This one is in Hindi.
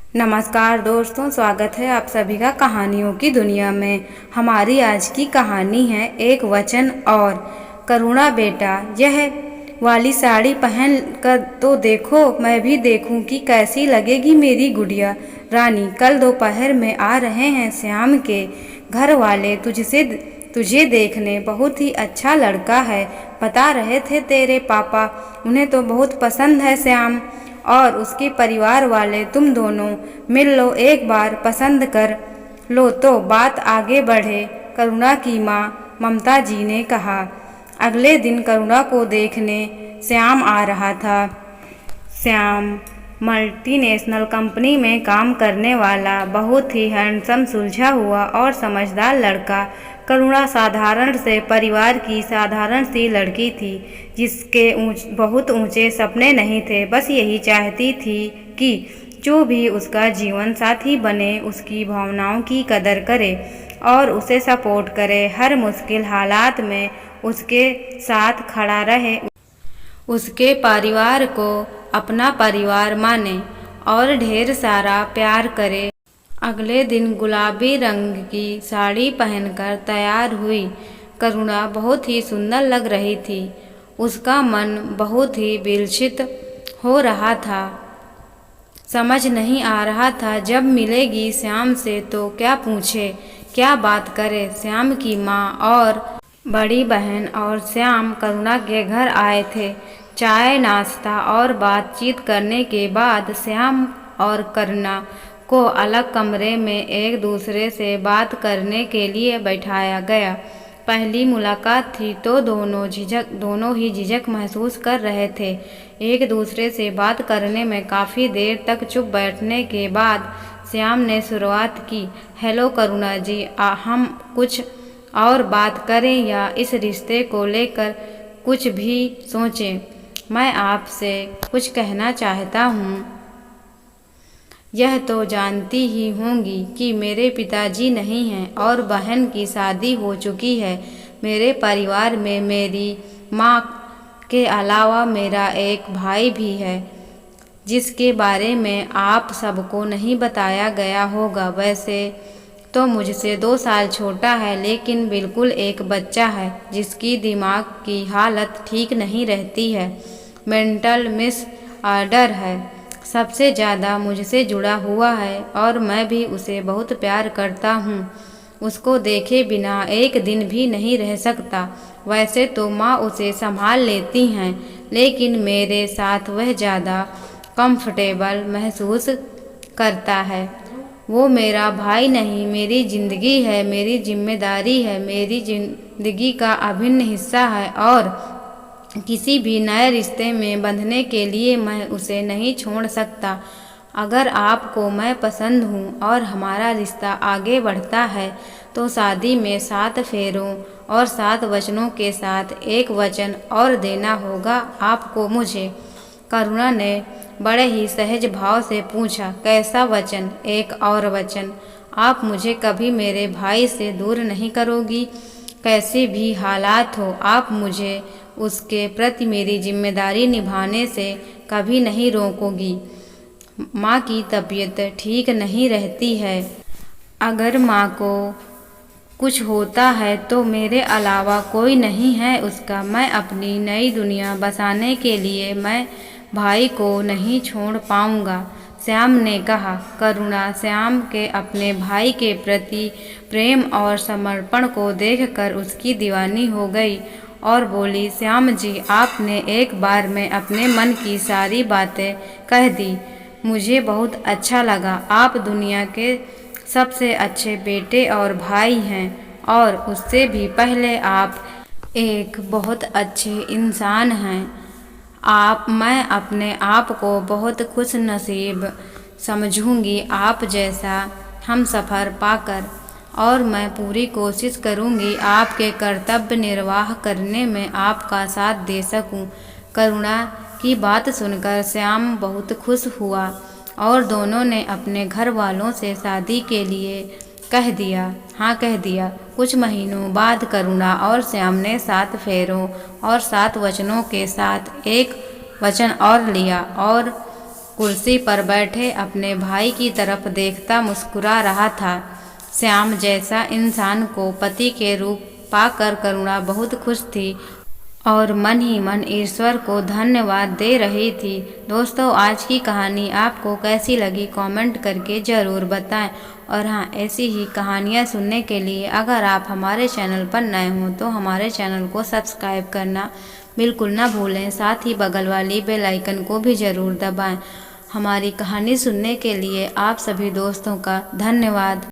नमस्कार दोस्तों, स्वागत है आप सभी का कहानियों की दुनिया में। हमारी आज की कहानी है एक वचन और। करुणा बेटा, यह वाली साड़ी पहन कर तो देखो, मैं भी देखूं कि कैसी लगेगी मेरी गुड़िया रानी। कल दोपहर में आ रहे हैं श्याम के घर वाले तुझे देखने। बहुत ही अच्छा लड़का है, बता रहे थे तेरे पापा। उन्हें तो बहुत पसंद है श्याम और उसके परिवार वाले। तुम दोनों मिल लो, एक बार पसंद कर लो तो बात आगे बढ़े। करुणा की माँ ममता जी ने कहा। अगले दिन करुणा को देखने श्याम आ रहा था। श्याम मल्टीनेशनल कंपनी में काम करने वाला बहुत ही हैंडसम, सुलझा हुआ और समझदार लड़का। करुणा साधारण से परिवार की साधारण सी लड़की थी, जिसके बहुत ऊंचे सपने नहीं थे। बस यही चाहती थी कि जो भी उसका जीवन साथी बने उसकी भावनाओं की कदर करे और उसे सपोर्ट करे, हर मुश्किल हालात में उसके साथ खड़ा रहे, उसके परिवार को अपना परिवार माने और ढेर सारा प्यार करे। अगले दिन गुलाबी रंग की साड़ी पहनकर तैयार हुई करुणा बहुत ही सुंदर लग रही थी। उसका मन बहुत ही विचलित हो रहा था। समझ नहीं आ रहा था जब मिलेगी श्याम से तो क्या पूछे, क्या बात करे। श्याम की माँ और बड़ी बहन और श्याम करुणा के घर आए थे। चाय, नाश्ता और बातचीत करने के बाद श्याम और करुणा को अलग कमरे में एक दूसरे से बात करने के लिए बैठाया गया। पहली मुलाकात थी तो दोनों ही झिझक महसूस कर रहे थे। एक दूसरे से बात करने में काफ़ी देर तक चुप बैठने के बाद श्याम ने शुरुआत की। हेलो करुणा जी, हम कुछ और बात करें या इस रिश्ते को लेकर कुछ भी सोचें? मैं आपसे कुछ कहना चाहता हूँ। यह तो जानती ही होंगी कि मेरे पिताजी नहीं हैं और बहन की शादी हो चुकी है। मेरे परिवार में मेरी माँ के अलावा मेरा एक भाई भी है, जिसके बारे में आप सबको नहीं बताया गया होगा। वैसे तो मुझसे 2 साल छोटा है, लेकिन बिल्कुल एक बच्चा है जिसकी दिमाग की हालत ठीक नहीं रहती है। मेंटल मिस ऑर्डर है। सबसे ज़्यादा मुझसे जुड़ा हुआ है और मैं भी उसे बहुत प्यार करता हूँ। उसको देखे बिना एक दिन भी नहीं रह सकता। वैसे तो माँ उसे संभाल लेती हैं, लेकिन मेरे साथ वह ज़्यादा कंफर्टेबल महसूस करता है। वो मेरा भाई नहीं, मेरी ज़िंदगी है, मेरी जिम्मेदारी है, मेरी ज़िंदगी का अभिन्न हिस्सा है और किसी भी नए रिश्ते में बंधने के लिए मैं उसे नहीं छोड़ सकता। अगर आपको मैं पसंद हूँ और हमारा रिश्ता आगे बढ़ता है तो शादी में 7 फेरों और 7 वचनों के साथ एक वचन और देना होगा आपको मुझे। करुणा ने बड़े ही सहज भाव से पूछा। कैसा वचन? एक और वचन। आप मुझे कभी मेरे भाई से दूर नहीं करोगी? कैसे भी हालात हो, आप मुझे उसके प्रति मेरी जिम्मेदारी निभाने से कभी नहीं रोकोगी। माँ की तबीयत ठीक नहीं रहती है। अगर माँ को कुछ होता है तो मेरे अलावा कोई नहीं है उसका। मैं अपनी नई दुनिया बसाने के लिए मैं भाई को नहीं छोड़ पाऊँगा, श्याम ने कहा। करुणा श्याम के अपने भाई के प्रति प्रेम और समर्पण को देखकर उसकी दीवानी हो गई और बोली, श्याम जी, आपने एक बार में अपने मन की सारी बातें कह दी। मुझे बहुत अच्छा लगा। आप दुनिया के सबसे अच्छे बेटे और भाई हैं और उससे भी पहले आप एक बहुत अच्छे इंसान हैं। मैं अपने आप को बहुत खुश नसीब समझूंगी आप जैसा हमसफ़र पाकर, और मैं पूरी कोशिश करूंगी आपके कर्तव्य निर्वाह करने में आपका साथ दे सकूं। करुणा की बात सुनकर श्याम बहुत खुश हुआ और दोनों ने अपने घर वालों से शादी के लिए कह दिया। कुछ महीनों बाद करुणा और श्याम ने 7 फेरों और 7 वचनों के साथ एक वचन और लिया और कुर्सी पर बैठे अपने भाई की तरफ देखता मुस्कुरा रहा था। श्याम जैसा इंसान को पति के रूप पाकर करुणा बहुत खुश थी और मन ही मन ईश्वर को धन्यवाद दे रही थी। दोस्तों, आज की कहानी आपको कैसी लगी कमेंट करके ज़रूर बताएं। और हाँ, ऐसी ही कहानियाँ सुनने के लिए अगर आप हमारे चैनल पर नए हों तो हमारे चैनल को सब्सक्राइब करना बिल्कुल ना भूलें। साथ ही बगल वाली बेल आइकन को भी ज़रूर दबाएं। हमारी कहानी सुनने के लिए आप सभी दोस्तों का धन्यवाद।